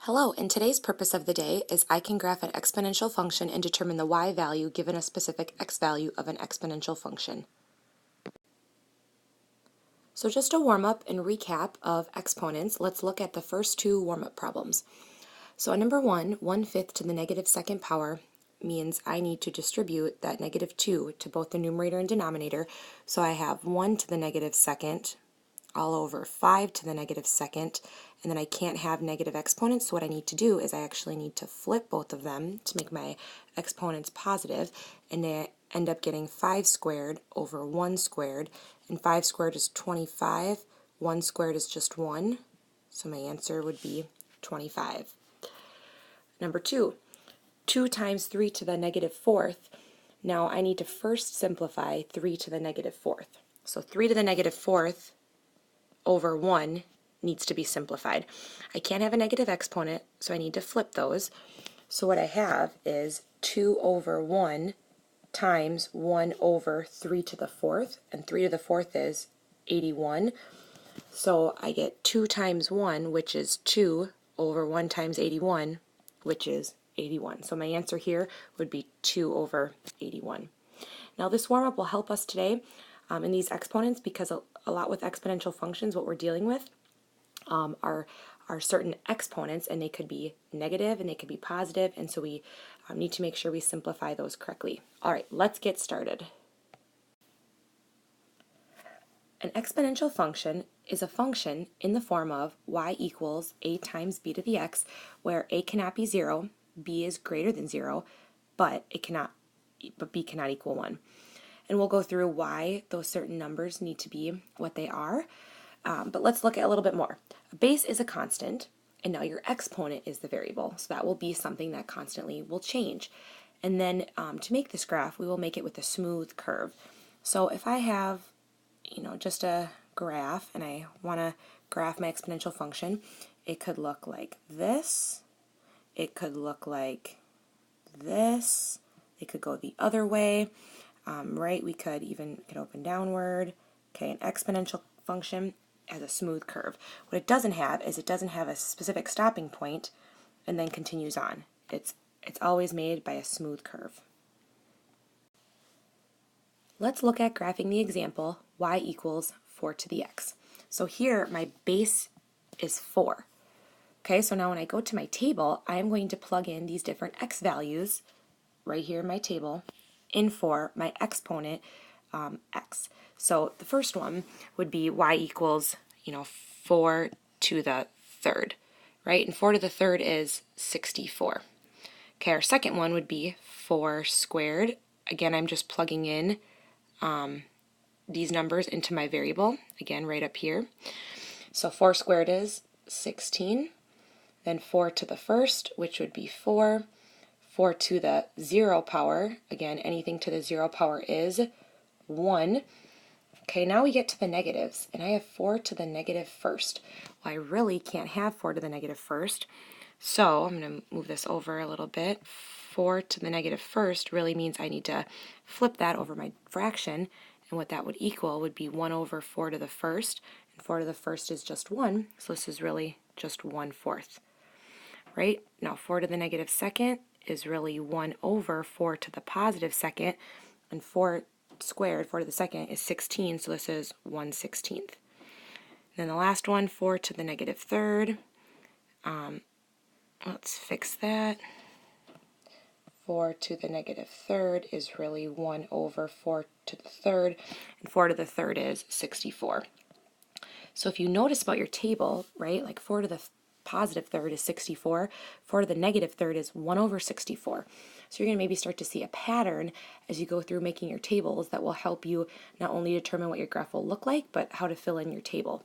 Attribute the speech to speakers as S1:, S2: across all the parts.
S1: Hello, and today's purpose of the day is I can graph an exponential function and determine the y value given a specific x value of an exponential function. So just a warm-up and recap of exponents, let's look at the first two warm-up problems. So at number 1/5 to the negative second power means I need to distribute that -2 to both the numerator and denominator. So I have 1 to the negative second all over 5 to the negative second, and then I can't have negative exponents, so what I need to do is I actually need to flip both of them to make my exponents positive, and I end up getting 5 squared over 1 squared, and 5 squared is 25, 1 squared is just 1, so my answer would be 25. Number 2, 2 times 3 to the negative fourth. Now I need to first simplify 3 to the negative fourth. So 3 to the negative fourth over 1 needs to be simplified. I can't have a negative exponent, so I need to flip those. So what I have is 2 over 1 times 1 over 3 to the fourth, and 3 to the fourth is 81. So I get 2 times 1, which is 2, over 1 times 81, which is 81. So my answer here would be 2 over 81. Now this warm-up will help us today in these exponents, because a lot with exponential functions, what we're dealing with are certain exponents, and they could be negative and they could be positive, and so we need to make sure we simplify those correctly. All right, let's get started. An exponential function is a function in the form of y equals a times b to the x, where a cannot be 0, b is greater than 0, but b cannot equal 1. And we'll go through why those certain numbers need to be what they are. But let's look at a little bit more. A base is a constant, and now your exponent is the variable. So that will be something that constantly will change. And then to make this graph, we will make it with a smooth curve. So if I have, just a graph, and I want to graph my exponential function, it could look like this. It could look like this. It could go the other way. Right, we could open downward. Okay, an exponential function has a smooth curve. What it doesn't have is it doesn't have a specific stopping point and then continues on. It's always made by a smooth curve. Let's look at graphing the example y equals 4 to the x. So here my base is 4. Okay, so now when I go to my table, I am going to plug in these different x values right here in my table in for my exponent x. So the first one would be y equals 4 to the third, right? And 4 to the third is 64. Okay, our second one would be 4 squared. Again, I'm just plugging in these numbers into my variable, again right up here. So 4 squared is 16. Then 4 to the first, which would be 4. 4 to the 0 power, again, anything to the 0 power is 1. Okay, now we get to the negatives, and I have 4 to the negative first. Well, I really can't have 4 to the negative first, so I'm going to move this over a little bit. 4 to the negative first really means I need to flip that over my fraction, and what that would equal would be 1 over 4 to the first, and 4 to the first is just 1, so this is really just 1/4. Right? Now 4 to the negative second is really 1 over 4 to the positive second, and 4 squared, 4 to the second, is 16, so this is 1/16. Then the last one, 4 to the negative third, let's fix that. 4 to the negative third is really 1 over 4 to the third, and 4 to the third is 64. So if you notice about your table, right, like 4 to the positive third is 64, 4 to the negative third is 1 over 64. So you're going to maybe start to see a pattern as you go through making your tables that will help you not only determine what your graph will look like, but how to fill in your table.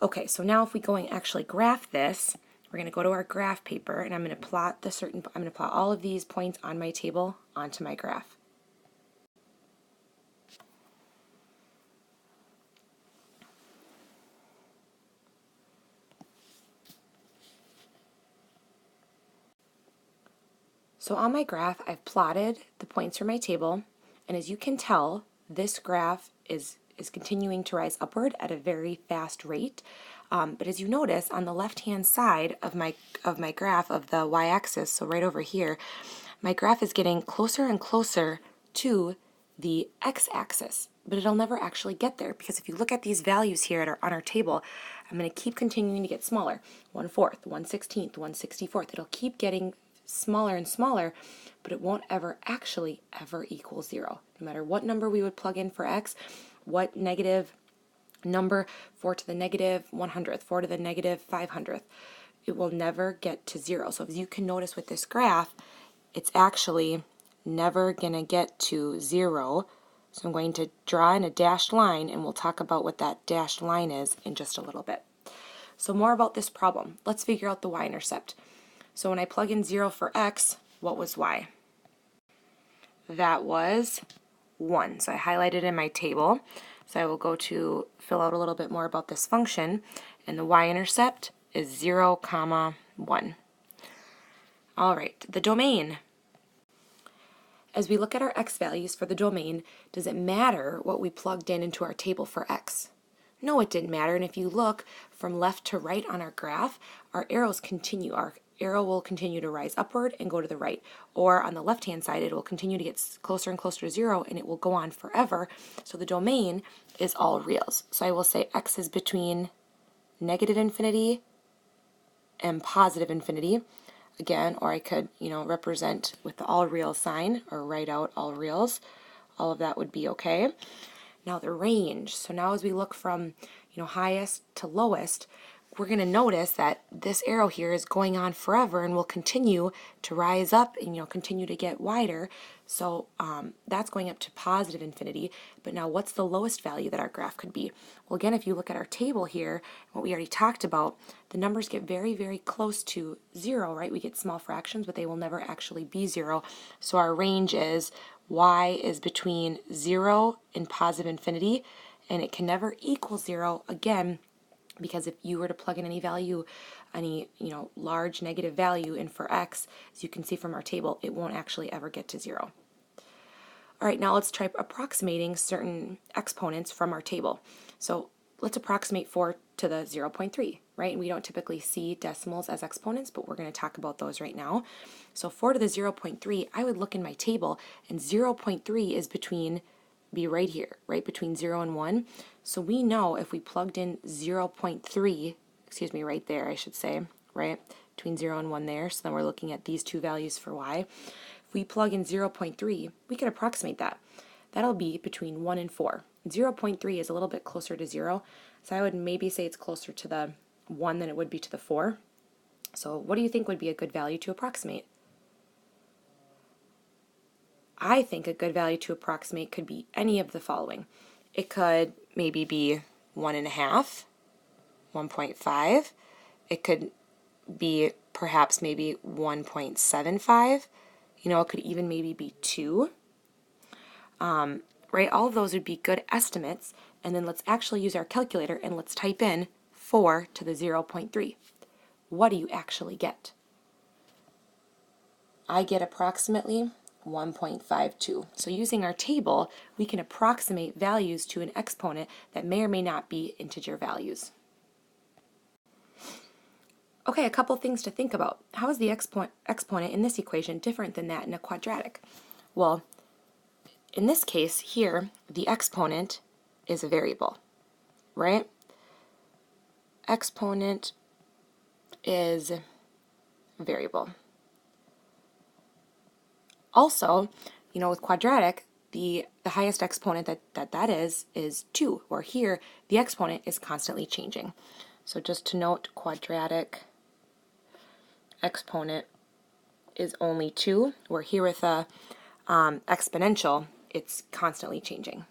S1: Okay, so now if we go and actually graph this, we're going to go to our graph paper, and I'm going to plot all of these points on my table onto my graph. So on my graph, I've plotted the points from my table, and as you can tell, this graph is continuing to rise upward at a very fast rate. But as you notice, on the left-hand side of my graph of the y-axis, so right over here, my graph is getting closer and closer to the x-axis, but it'll never actually get there because if you look at these values here on our table, I'm going to keep continuing to get smaller. 1/4, 1/16, 1/64. It'll keep getting smaller and smaller, but it won't ever actually ever equal 0. No matter what number we would plug in for x, what negative number, 4 to the negative 100th, 4 to the negative 500th, it will never get to 0. So as you can notice with this graph, it's actually never going to get to 0. So I'm going to draw in a dashed line, and we'll talk about what that dashed line is in just a little bit. So more about this problem. Let's figure out the y-intercept. So when I plug in 0 for x, what was y? That was 1. So I highlighted in my table. So I will go to fill out a little bit more about this function, and the y-intercept is 0, 1. All right, the domain. As we look at our x values for the domain, does it matter what we plugged in into our table for x? No, it didn't matter, and if you look from left to right on our graph, our arrows continue. Our arrow will continue to rise upward and go to the right, or on the left-hand side, it will continue to get closer and closer to 0, and it will go on forever. So the domain is all reals. So I will say x is between negative infinity and positive infinity. Again, or I could, represent with the all real sign or write out all reals. All of that would be okay. Now the range. So now as we look from, highest to lowest, we're going to notice that this arrow here is going on forever and will continue to rise up and continue to get wider. So that's going up to positive infinity. But now what's the lowest value that our graph could be? Well, again, if you look at our table here, what we already talked about, the numbers get very, very close to 0, right? We get small fractions, but they will never actually be 0. So our range is y is between 0 and positive infinity, and it can never equal 0 again, because if you were to plug in any value, any large negative value in for x, as you can see from our table, it won't actually ever get to 0. All right, now let's try approximating certain exponents from our table. So let's approximate 4 to the 0.3, right? And we don't typically see decimals as exponents, but we're going to talk about those right now. So 4 to the 0.3, I would look in my table, and 0.3 is be right here, right between 0 and 1. So we know if we plugged in 0.3, right there, I should say, right, between 0 and 1 there, so then we're looking at these two values for y. If we plug in 0.3, we can approximate that. That'll be between 1 and 4. 0.3 is a little bit closer to 0, so I would maybe say it's closer to the 1 than it would be to the 4. So what do you think would be a good value to approximate? I think a good value to approximate could be any of the following. It could maybe be 1.5, 1.5. It could be perhaps maybe 1.75. It could even maybe be 2. Right? All of those would be good estimates. And then let's actually use our calculator and let's type in 4 to the 0.3. What do you actually get? I get approximately 1.52. So using our table, we can approximate values to an exponent that may or may not be integer values. Okay, a couple things to think about. How is the exponent in this equation different than that in a quadratic? Well, in this case here, the exponent is a variable, right? Exponent is a variable. Also, with quadratic, the highest exponent that is 2, or here, the exponent is constantly changing. So just to note, quadratic exponent is only 2, where here with a exponential, it's constantly changing.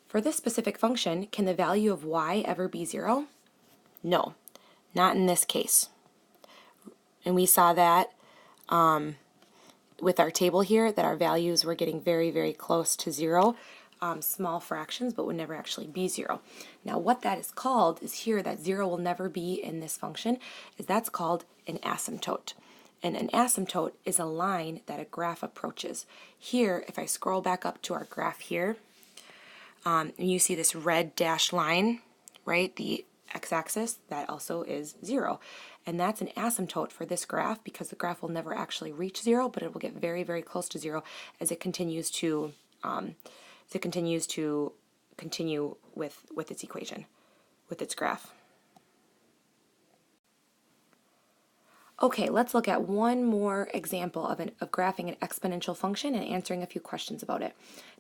S1: For this specific function, can the value of y ever be 0? No, not in this case. And we saw that with our table here, that our values were getting very, very close to 0, small fractions, but would never actually be 0. Now what that is called is here, that 0 will never be in this function, is that's called an asymptote. And an asymptote is a line that a graph approaches. Here, if I scroll back up to our graph here, and you see this red dashed line right? The x-axis, that also is 0. And that's an asymptote for this graph because the graph will never actually reach 0, but it will get very, very close to 0 as it continues to continue with its equation, with its graph. Okay, let's look at one more example of graphing an exponential function and answering a few questions about it.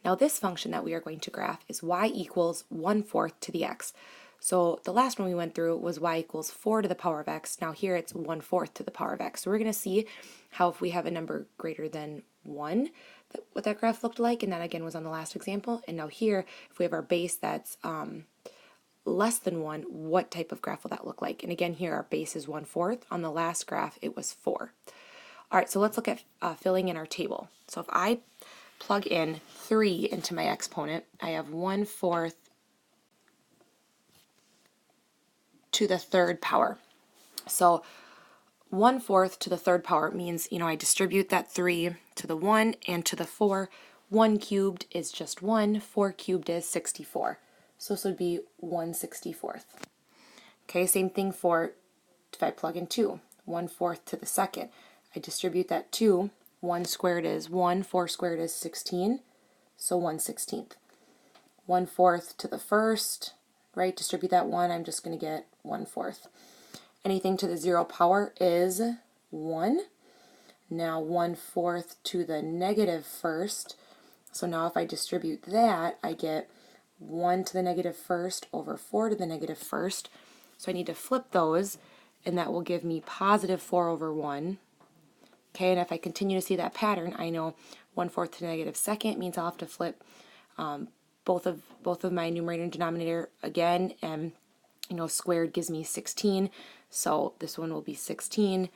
S1: Now this function that we are going to graph is y equals 1/4 to the x. So the last one we went through was y equals 4 to the power of x. Now here it's 1/4 to the power of x. So we're going to see how if we have a number greater than 1, what that graph looked like, and that again was on the last example. And now here, if we have our base that's less than 1, what type of graph will that look like? And again, here our base is 1/4. On the last graph, it was 4. All right, so let's look at filling in our table. So if I plug in 3 into my exponent, I have 1/4 to the third power. So 1/4 to the third power means, I distribute that 3 to the 1 and to the 4. 1 cubed is just 1, 4 cubed is 64. So this would be 1/64. Okay, same thing for if I plug in 2, 1/4 to the second. I distribute that 2, 1 squared is 1, 4 squared is 16, so 1/16. 1/4 to the first, right, distribute that 1, I'm just going to get 1/4. Anything to the 0 power is 1. Now 1/4 to the negative first, so now if I distribute that, I get 1 to the negative first over 4 to the negative first. So I need to flip those, and that will give me positive 4 over 1. Okay, and if I continue to see that pattern, I know 1/4 to the negative second means I'll have to flip both of my numerator and denominator again, and squared gives me 16, so this one will be 16.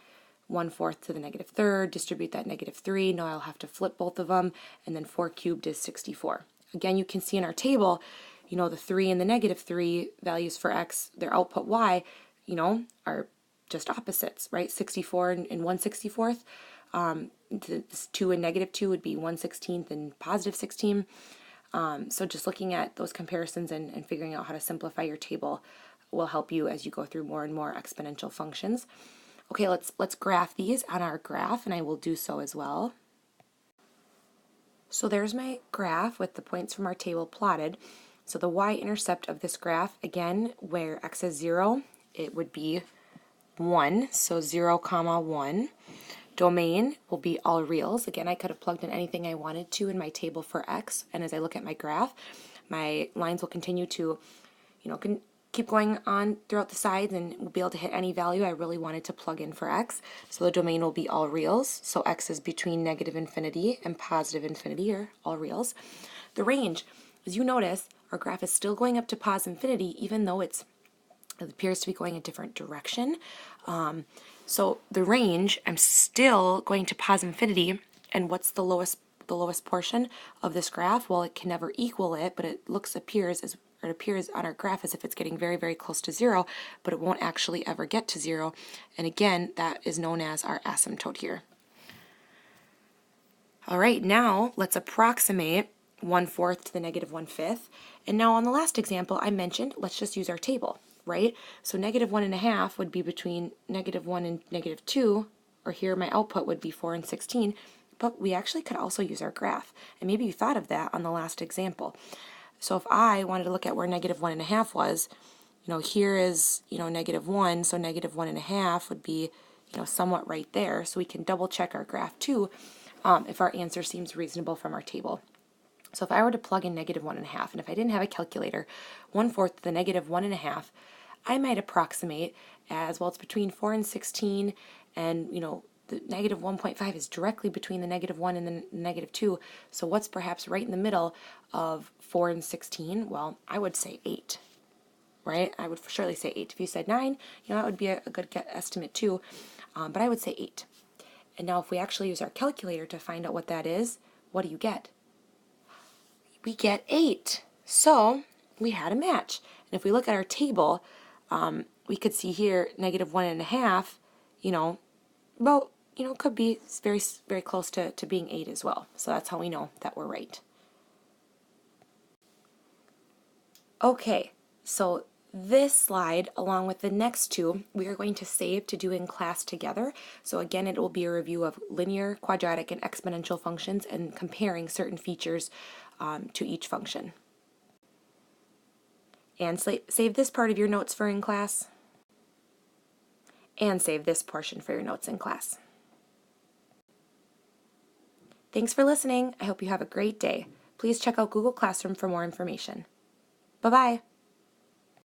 S1: 1/4 to the negative third, distribute that negative 3, now I'll have to flip both of them, and then 4 cubed is 64. Again, you can see in our table, the 3 and the negative 3 values for x, their output y, are just opposites, right? 64 and 1/64th. This 2 and negative 2 would be 1/16 and positive 16. So just looking at those comparisons and figuring out how to simplify your table will help you as you go through more and more exponential functions. Okay, let's graph these on our graph, and I will do so as well. So there's my graph with the points from our table plotted. So the y-intercept of this graph, again, where x is 0, it would be 1, so 0, 1. Domain will be all reals. Again, I could have plugged in anything I wanted to in my table for x, and as I look at my graph, my lines will continue to, keep going on throughout the sides, and we'll be able to hit any value I really wanted to plug in for x. So the domain will be all reals, so x is between negative infinity and positive infinity, or all reals. The range, as you notice, our graph is still going up to positive infinity, even though it appears to be going a different direction. So the range, I'm still going to positive infinity, and what's the lowest portion of this graph? Well, it can never equal it, but it appears on our graph as if it's getting very, very close to 0, but it won't actually ever get to 0. And again, that is known as our asymptote here. All right, now let's approximate 1/4 to the negative 1/5. And now on the last example I mentioned, let's just use our table, right? So negative 1/2 would be between negative 1 and negative 2, or here my output would be 4 and 16, but we actually could also use our graph. And maybe you thought of that on the last example. So if I wanted to look at where negative 1/2 was, here is, negative 1, so negative 1/2 would be, somewhat right there. So we can double check our graph too if our answer seems reasonable from our table. So if I were to plug in negative 1/2, and if I didn't have a calculator, 1/4 to the negative 1/2, I might approximate as, well, it's between 4 and 16, and, the negative 1.5 is directly between the negative 1 and the negative 2, so what's perhaps right in the middle of 4 and 16? Well, I would say 8, right? I would surely say 8. If you said 9, that would be a good estimate too, but I would say 8. And now if we actually use our calculator to find out what that is, what do you get? We get 8. So we had a match. And if we look at our table, we could see here negative 1.5, could be very, very close to being 8 as well. So that's how we know that we're right. Okay, so This slide, along with the next two, we are going to save to do in class together. So again, it will be a review of linear, quadratic, and exponential functions and comparing certain features to each function. And save this part of your notes for in class, and save this portion for your notes in class. Thanks for listening. I hope you have a great day. Please check out Google Classroom for more information. Bye-bye.